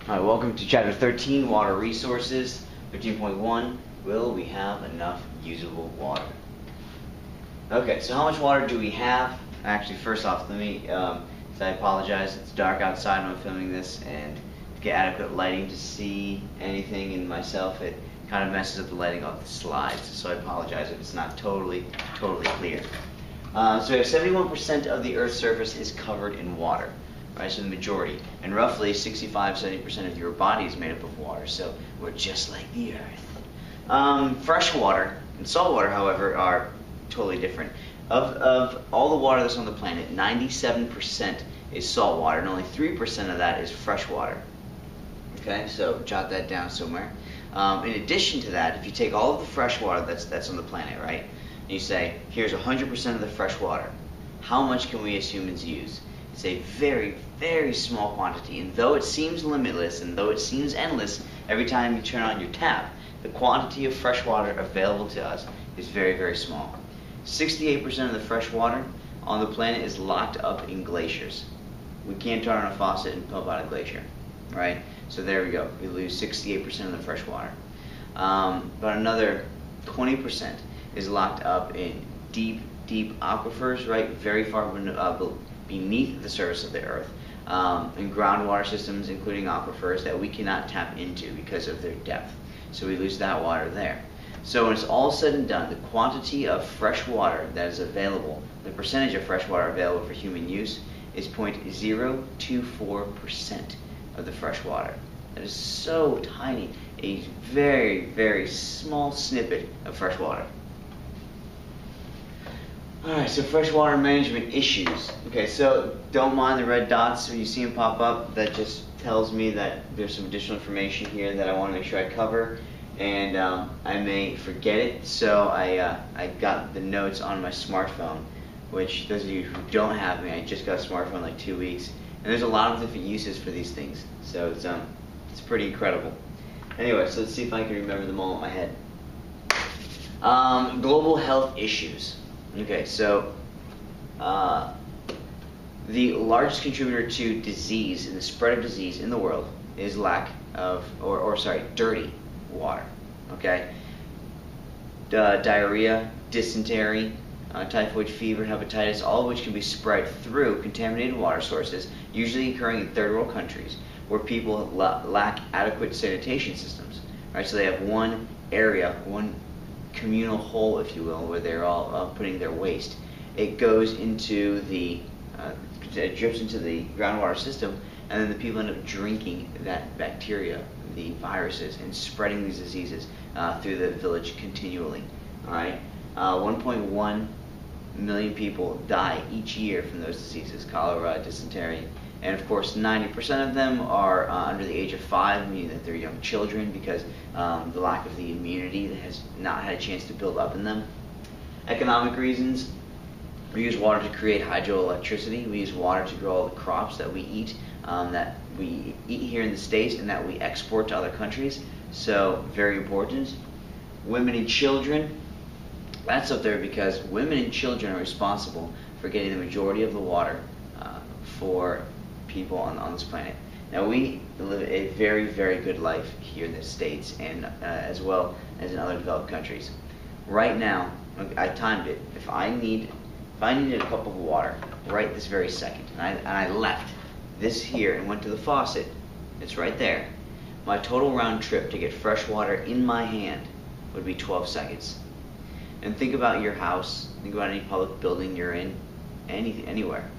All right, welcome to Chapter 13, Water Resources. 13.1, will we have enough usable water? Okay, so how much water do we have? Actually, first off, let me, I apologize, it's dark outside when I'm filming this, and to get adequate lighting to see anything in myself, it kind of messes up the lighting of the slides, so I apologize if it's not totally clear. So we have 71% of the Earth's surface is covered in water. Right, so the majority, and roughly 65–70% of your body is made up of water, so we're just like the Earth. Fresh water and salt water, however, are totally different. Of all the water that's on the planet, 97% is salt water, and only 3% of that is fresh water. Okay, so jot that down somewhere. In addition to that, if you take all of the fresh water that's on the planet, right, and you say, here's 100% of the fresh water, how much can we as humans use? It's a very, very small quantity, and though it seems limitless and though it seems endless every time you turn on your tap, the quantity of fresh water available to us is very, very small. 68% of the fresh water on the planet is locked up in glaciers. We can't turn on a faucet and pump out a glacier, right? So there we go. We lose 68% of the fresh water. But another 20% is locked up in deep aquifers, right? Very far beneath the surface of the Earth, and groundwater systems, including aquifers, that we cannot tap into because of their depth. So we lose that water there. So when it's all said and done, the quantity of fresh water that is available, the percentage of fresh water available for human use, is 0.024% of the fresh water. That is so tiny, a very, very small snippet of fresh water. Alright, so freshwater management issues. Okay, so don't mind the red dots when you see them pop up. That just tells me that there's some additional information here that I want to make sure I cover, and I may forget it, so I got the notes on my smartphone, which those of you who don't have me, I just got a smartphone like 2 weeks, and there's a lot of different uses for these things, so it's pretty incredible. Anyway, so let's see if I can remember them all in my head. Global health issues. Okay, so the largest contributor to disease and the spread of disease in the world is lack of, dirty water. Okay, diarrhea, dysentery, typhoid fever, hepatitis, all of which can be spread through contaminated water sources, usually occurring in third world countries where people lack adequate sanitation systems. Right, so they have one area, one communal hole, if you will, where they're all putting their waste. It goes into it drips into the groundwater system, and then the people end up drinking that bacteria, the viruses, and spreading these diseases through the village continually. All right, 1.1 million people die each year from those diseases: cholera, dysentery, and of course 90% of them are under the age of 5, meaning that they're young children, because the lack of the immunity that has not had a chance to build up in them. Economic reasons: we use water to create hydroelectricity. We use water to grow all the crops that we eat here in the States and that we export to other countries. So very important. Women and children, that's up there because women and children are responsible for getting the majority of the water for people on this planet. Now, we live a very, very good life here in the States, and as well as in other developed countries. Right now, I timed it. If I needed a cup of water right this very second, and I left this here and went to the faucet, it's right there, my total round trip to get fresh water in my hand would be 12 seconds. And think about your house, think about any public building you're in, anywhere.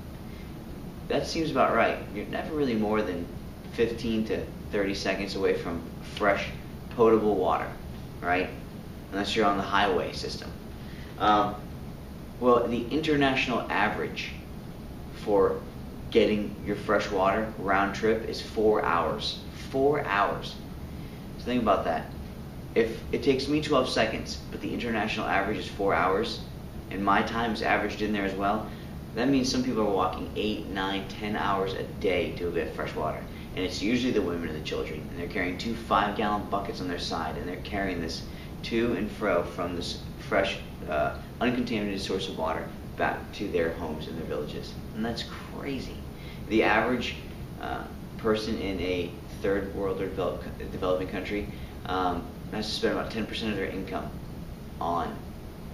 That seems about right. You're never really more than 15 to 30 seconds away from fresh, potable water, right? Unless you're on the highway system. Well, the international average for getting your fresh water round trip is 4 hours. 4 hours. So think about that. If it takes me 12 seconds, but the international average is 4 hours, and my time is averaged in there as well, that means some people are walking 8, 9, 10 hours a day to get fresh water. And it's usually the women and the children. And they're carrying 2 5-gallon buckets on their side, and they're carrying this to and fro from this fresh, uncontaminated source of water back to their homes and their villages. And that's crazy. The average person in a third world or developing country has to spend about 10% of their income on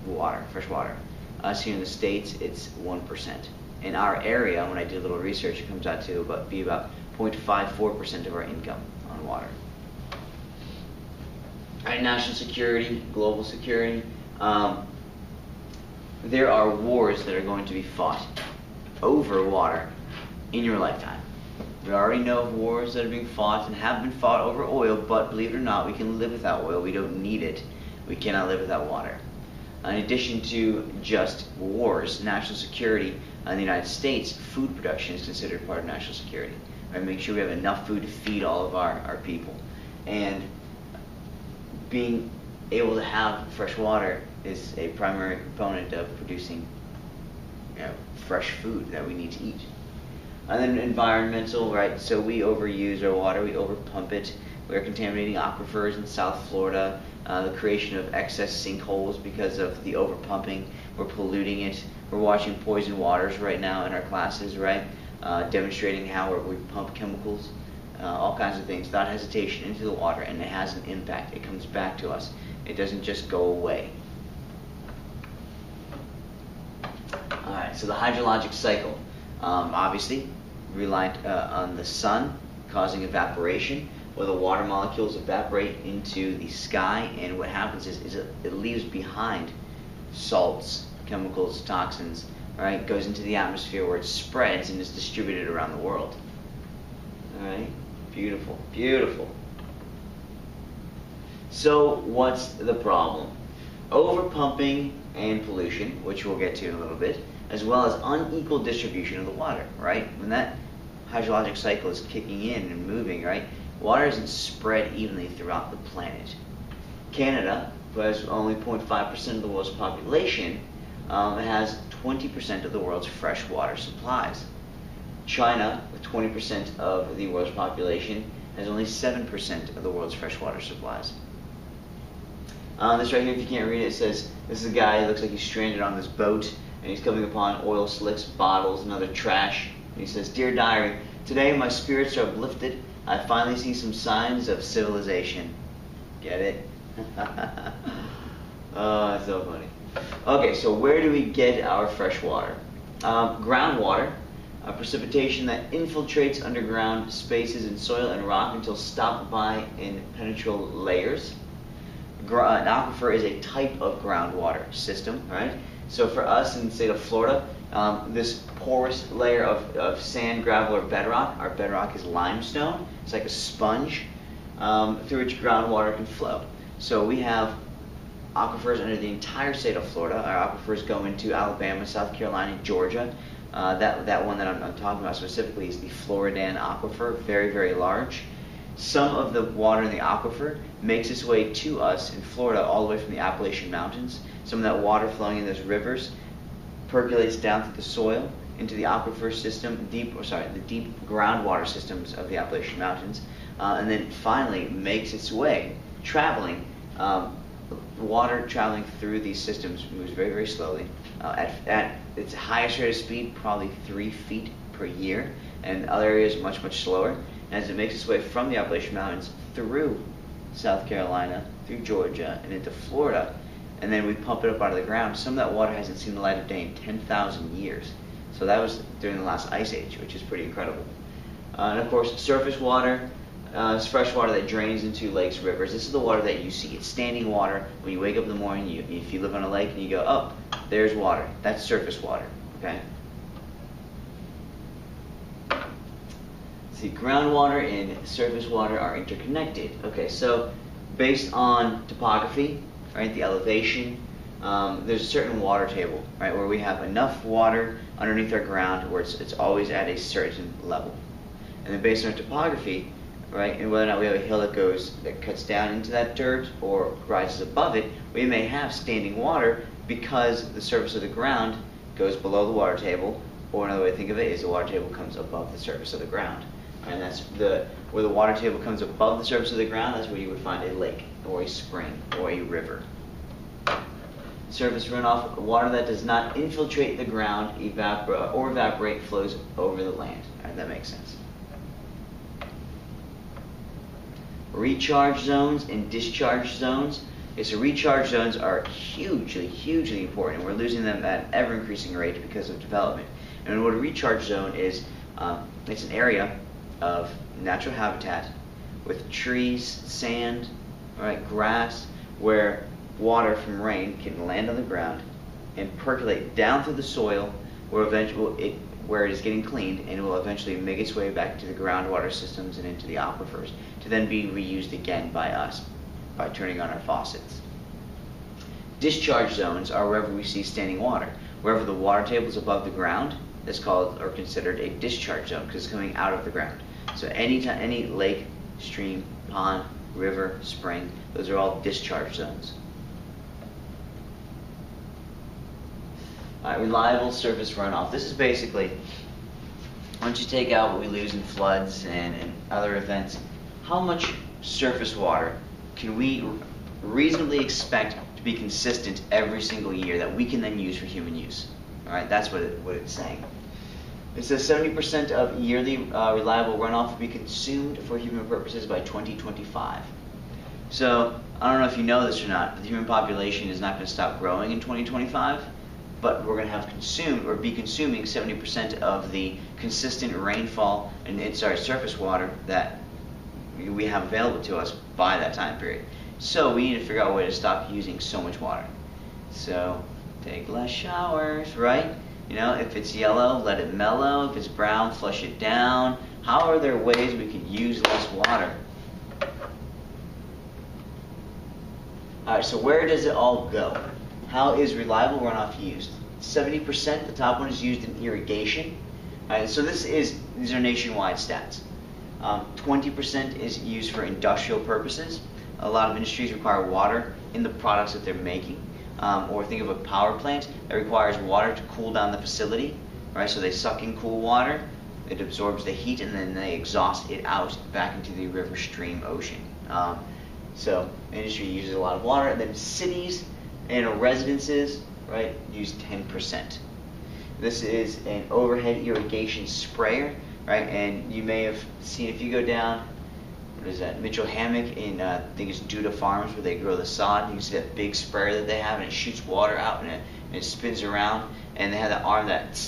water, fresh water. Us here in the States, it's 1%. In our area, when I did a little research, it comes out to be about 0.54% of our income on water. All right, national security, global security. There are wars that are going to be fought over water in your lifetime. We already know of wars that are being fought and have been fought over oil, but believe it or not, we can live without oil. We don't need it. We cannot live without water. In addition to just wars, national security in the United States, food production is considered part of national security. Right? Make sure we have enough food to feed all of our people. And being able to have fresh water is a primary component of producing fresh food that we need to eat. And then environmental, right? So we overuse our water, we overpump it. We're contaminating aquifers in South Florida. The creation of excess sinkholes because of the overpumping. We're polluting it. We're watching poison waters right now in our classes, right? Demonstrating how we pump chemicals, all kinds of things without hesitation into the water, and it has an impact. It comes back to us. It doesn't just go away. All right, so the hydrologic cycle, obviously reliant on the sun causing evaporation, where the water molecules evaporate into the sky, and what happens is it leaves behind salts, chemicals, toxins, right? Goes into the atmosphere where it spreads and is distributed around the world. All right, beautiful, beautiful. So what's the problem? Overpumping and pollution, which we'll get to in a little bit, as well as unequal distribution of the water, right? When that hydrologic cycle is kicking in and moving, right? Water isn't spread evenly throughout the planet. Canada, who has only 0.5% of the world's population, has 20% of the world's fresh water supplies. China, with 20% of the world's population, has only 7% of the world's freshwater supplies. This right here, if you can't read it, it says, this is a guy who looks like he's stranded on this boat, and he's coming upon oil slicks, bottles, and other trash. And he says, "Dear diary, today my spirits are uplifted. I finally see some signs of civilization." Get it? Oh, it's so funny. Okay, so where do we get our fresh water? Groundwater, precipitation that infiltrates underground spaces in soil and rock until stopped by impenetrable layers. An aquifer is a type of groundwater system, right? So for us in the state of Florida, this porous layer of sand, gravel, or bedrock, our bedrock is limestone. It's like a sponge through which groundwater can flow. So we have aquifers under the entire state of Florida. Our aquifers go into Alabama, South Carolina, Georgia. That one that I'm talking about specifically is the Floridan aquifer, very, very large. Some of the water in the aquifer makes its way to us in Florida all the way from the Appalachian Mountains. Some of that water flowing in those rivers percolates down through the soil into the aquifer system, the deep groundwater systems of the Appalachian Mountains, and then finally makes its way, traveling. Water traveling through these systems moves very, very slowly. At its highest rate of speed, probably 3 feet per year, and other areas much, much slower. And as it makes its way from the Appalachian Mountains through South Carolina, through Georgia, and into Florida, and then we pump it up out of the ground, some of that water hasn't seen the light of day in 10,000 years. So that was during the last ice age, which is pretty incredible. And of course, surface water. It's fresh water that drains into lakes, rivers. This is the water that you see. It's standing water. When you wake up in the morning, if you live on a lake and you go, oh, there's water. That's surface water, okay? See, groundwater and surface water are interconnected. Okay, so based on topography, right, the elevation, there's a certain water table, right, where we have enough water underneath our ground where it's always at a certain level. And then based on topography, right, and whether or not we have a hill that cuts down into that dirt or rises above it, we may have standing water because the surface of the ground goes below the water table, or another way to think of it is the water table comes above the surface of the ground. And that's where the water table comes above the surface of the ground, that's where you would find a lake or a spring or a river. Surface runoff, water that does not infiltrate the ground or evaporate flows over the land. All right, that makes sense. Recharge zones and discharge zones. Okay, so recharge zones are hugely important. We're losing them at an ever-increasing rate because of development. And what a recharge zone is, it's an area of natural habitat with trees, sand, right, grass, where water from rain can land on the ground and percolate down through the soil, where it is getting cleaned, and it will eventually make its way back to the groundwater systems and into the aquifers to then be reused again by us by turning on our faucets. Discharge zones are wherever we see standing water. Wherever the water table is above the ground, that's called or considered a discharge zone because it's coming out of the ground. So any lake, stream, pond, river, spring, those are all discharge zones. Reliable surface runoff. This is basically, once you take out what we lose in floods and other events, how much surface water can we reasonably expect to be consistent every single year that we can then use for human use? All right, that's what it's saying. It says 70% of yearly reliable runoff will be consumed for human purposes by 2025. So, I don't know if you know this or not, but the human population is not going to stop growing in 2025, but we're going to have consumed or be consuming 70% of the consistent rainfall and surface water that we have available to us by that time period. So we need to figure out a way to stop using so much water. So take less showers, right? You know, if it's yellow, let it mellow. If it's brown, flush it down. How are there ways we can use less water? Alright, so where does it all go? How is reliable runoff used? 70%, the top one, is used in irrigation. So these are nationwide stats. 20% is used for industrial purposes. A lot of industries require water in the products that they're making. Or think of a power plant that requires water to cool down the facility. Right? So they suck in cool water, it absorbs the heat, and then they exhaust it out back into the river, stream, ocean. So industry uses a lot of water. And then cities and residences, right, use 10%. This is an overhead irrigation sprayer, right? And you may have seen, if you go down, what is that, Mitchell Hammock in, I think it's Duda Farms, where they grow the sod. You can see that big sprayer that they have, and it shoots water out, and it spins around, and they have that arm that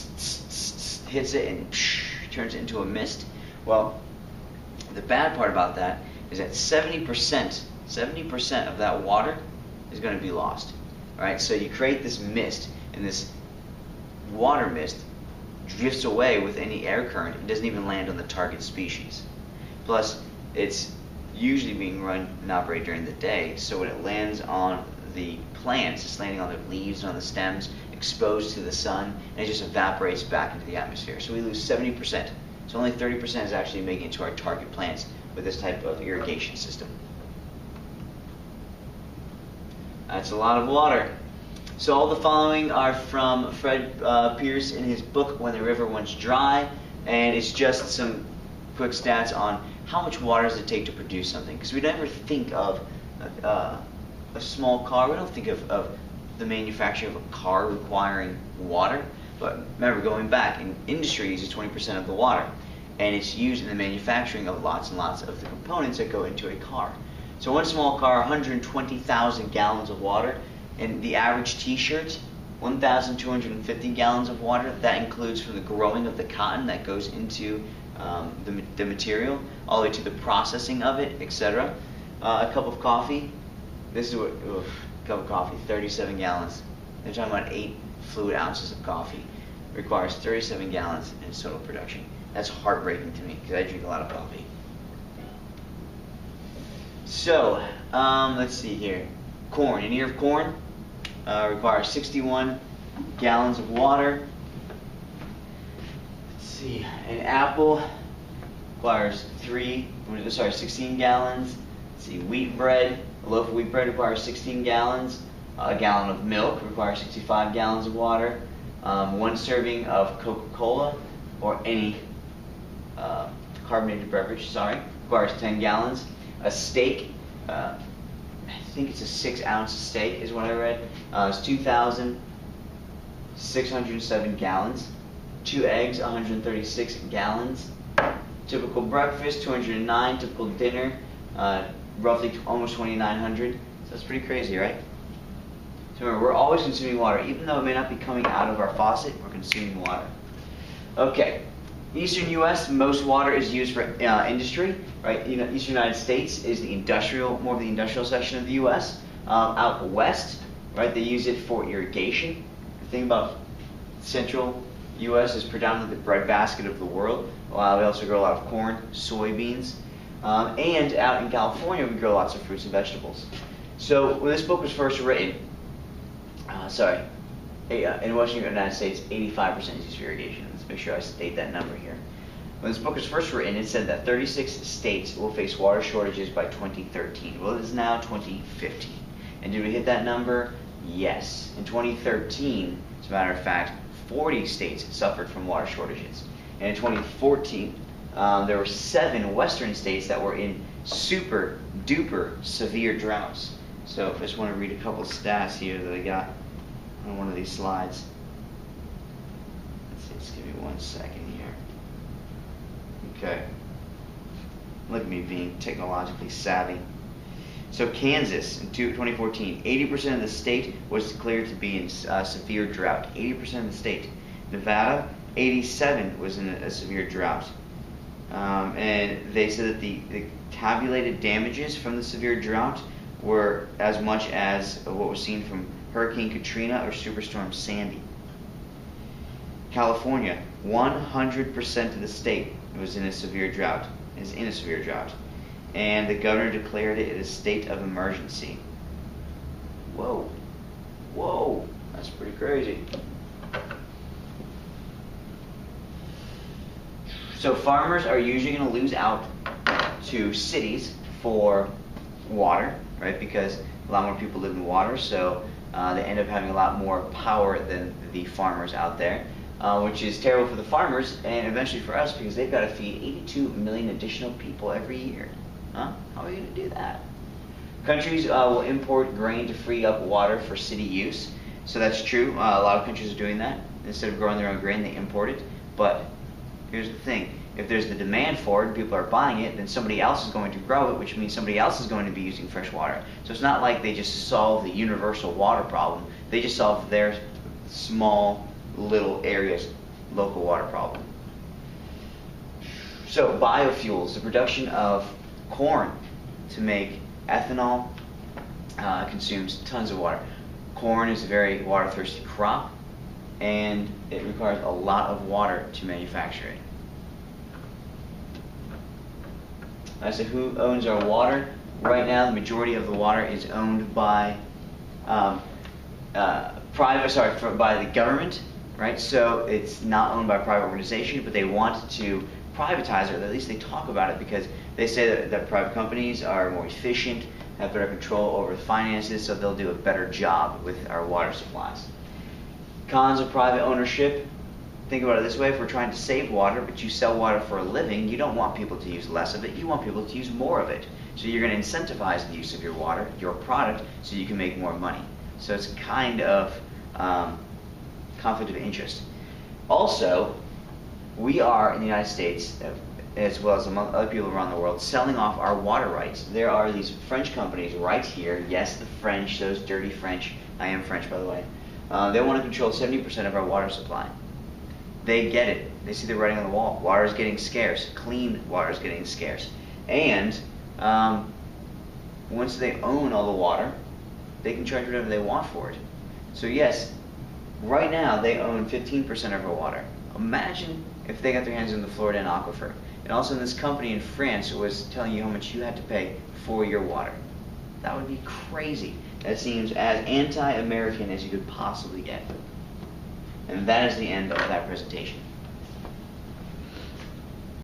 hits it and turns it into a mist. Well, the bad part about that is that 70% of that water is going to be lost. Right? So you create this mist, and this water mist drifts away with any air current. It doesn't even land on the target species. Plus, it's usually being run and operated during the day, so when it lands on the plants, it's landing on the leaves and on the stems, exposed to the sun, and it just evaporates back into the atmosphere. So we lose 70%. So only 30% is actually making it to our target plants with this type of irrigation system. That's a lot of water. So all the following are from Fred Pierce in his book, When the River Runs Dry, and it's just some quick stats on how much water does it take to produce something. Because we never think of a small car, we don't think of the manufacture of a car requiring water, but remember, going back, in industry uses 20% of the water, and it's used in the manufacturing of lots and lots of the components that go into a car. So one small car, 120,000 gallons of water, and the average t-shirt, 1,250 gallons of water. That includes from the growing of the cotton that goes into the material, all the way to the processing of it, etc. A cup of coffee, this is what, a cup of coffee, 37 gallons. They're talking about 8 fluid ounces of coffee. It requires 37 gallons in total production. That's heartbreaking to me, because I drink a lot of coffee. So, let's see here. Corn. An ear of corn requires 61 gallons of water. Let's see. An apple requires 16 gallons. Let's see. Wheat bread. A loaf of wheat bread requires 16 gallons. A gallon of milk requires 65 gallons of water. One serving of Coca-Cola or any carbonated beverage, requires 10 gallons. A steak, I think it's a 6-ounce steak is what I read, it's 2,607 gallons. 2 eggs, 136 gallons. Typical breakfast, 209. Typical dinner, roughly almost 2,900. So that's pretty crazy, right? So remember, we're always consuming water. Even though it may not be coming out of our faucet, we're consuming water. Okay. Eastern U.S., most water is used for industry, right? Eastern United States is the more of the industrial section of the U.S. Out west, right, they use it for irrigation. The thing about central U.S. is predominantly the breadbasket of the world. We also grow a lot of corn, soybeans, and out in California we grow lots of fruits and vegetables. So when this book was first written, in Western United States, 85% is used for irrigation. Let's make sure I state that number here. When this book was first written, it said that 36 states will face water shortages by 2013. Well, it is now 2015. And did we hit that number? Yes. In 2013, as a matter of fact, 40 states suffered from water shortages. And in 2014, there were 7 western states that were in super duper severe droughts. So I just want to read a couple stats here that I got on one of these slides. Let's see, just give me 1 second here. Okay. Look at me being technologically savvy. So Kansas in 2014, 80% of the state was declared to be in severe drought. 80% of the state. Nevada, 87 was in a severe drought. And they said that the tabulated damages from the severe drought were as much as what was seen from Hurricane Katrina or Superstorm Sandy. California, 100% of the state was in a severe drought. Is in a severe drought. And the governor declared it a state of emergency. Whoa. Whoa. That's pretty crazy. So farmers are usually going to lose out to cities for water, right? Because a lot more people live in water, so they end up having a lot more power than the farmers out there, which is terrible for the farmers and eventually for us because they've got to feed 82 million additional people every year. Huh? How are we going to do that? Countries will import grain to free up water for city use. So that's true. A lot of countries are doing that. Instead of growing their own grain, they import it. But here's the thing. If there's the demand for it and people are buying it, then somebody else is going to grow it, which means somebody else is going to be using fresh water. So it's not like they just solve the universal water problem. They just solve their small, little area's local water problem. So biofuels, the production of corn to make ethanol, consumes tons of water. Corn is a very water-thirsty crop, and it requires a lot of water to manufacture it. So who owns our water? Right now, the majority of the water is owned by by the government, right? So it's not owned by a private organization, but they want to privatize it, or at least they talk about it because they say that private companies are more efficient, have better control over the finances, so they'll do a better job with our water supplies. Cons of private ownership. Think about it this way, if we're trying to save water, but you sell water for a living, you don't want people to use less of it, you want people to use more of it. So you're going to incentivize the use of your water, your product, so you can make more money. So it's kind of conflict of interest. Also, we are in the United States, as well as among other people around the world, selling off our water rights. There are these French companies right here, yes, the French, those dirty French, I am French by the way, they want to control 70% of our water supply. They get it. They see the writing on the wall. Water is getting scarce. Clean water is getting scarce. And once they own all the water, they can charge whatever they want for it. So yes, right now they own 15% of our water. Imagine if they got their hands on the Floridan aquifer. And also this company in France was telling you how much you had to pay for your water. That would be crazy. That seems as anti-American as you could possibly get. And that is the end of that presentation.